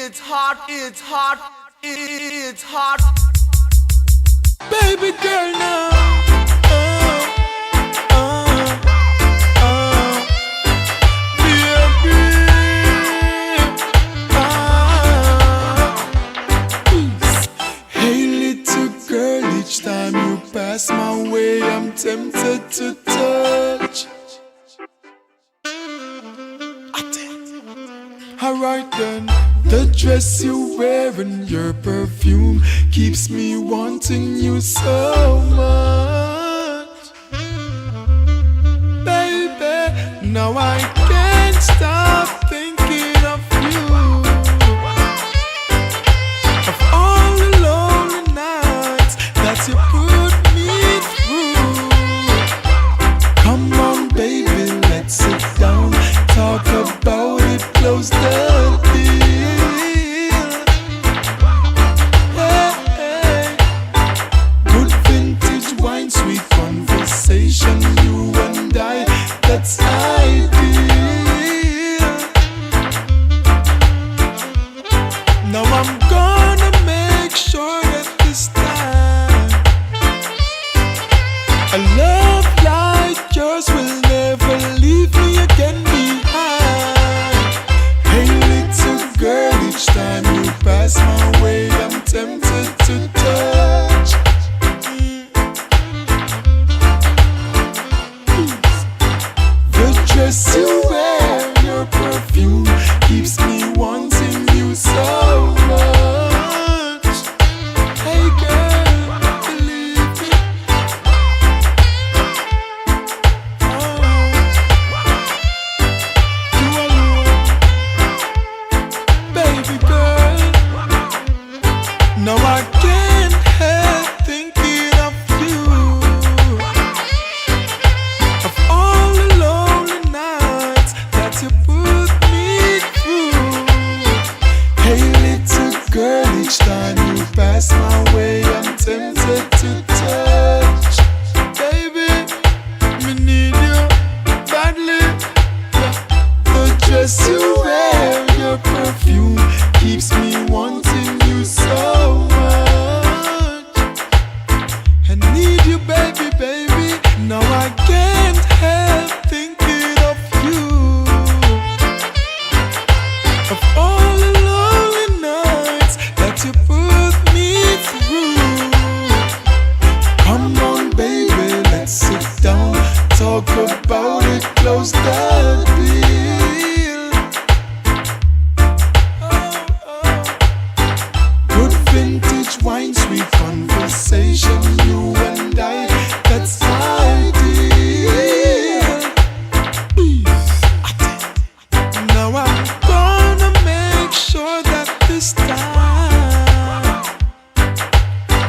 it's hot, it's hot, it's hot. Baby girl now. Hey little girl, each time you pass my way, I'm tempted to touch. Alright then, the dress you wear and your perfume keeps me wanting you so much. Baby, now I can't stop thinking of you. Of all the lonely nights that you put me through. Come on baby, let's sit down, talk about it, close the deal. Hey, good vintage wine, sweet conversation, you and I, that's ideal. Now I'm gonna make sure that this time a love like yours will never leave me again behind. Hey little girl, each time you pass my way, I'm tempted to touch. The dress you wear, your perfume keeps me wanting you so much. Hey girl, believe me. You alone, baby girl. Now I can't help thinking of you. Of all the lonely nights that you put me through. Hey little girl, each time you pass my way, I'm tempted to touch. Baby, me need you badly. The dress you wear, your perfume keeps me wanting you so much. I need you baby, baby. Now I can't help thinking of you. Of all the lonely nights that you put me through. Come on baby, let's sit down, talk about it, close the deal. Good vintage wine, sweet conversation, you and I, that's ideal. Now I'm gonna make sure that this time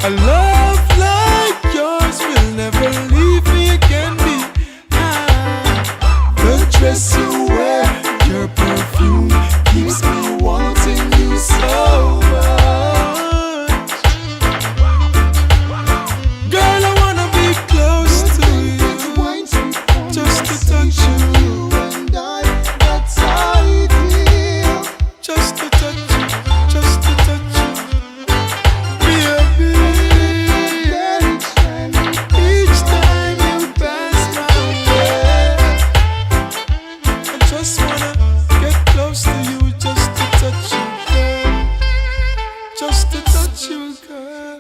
a love like yours will never leave me again behind. The dress you wear, your perfume keeps me wanting you so much. Girl, I wanna be close to you, just to touch you. Just to touch you, just to touch you. Baby, each time you pass my way, I just wanna get close to you, just to touch you, girl. Just to touch you, girl.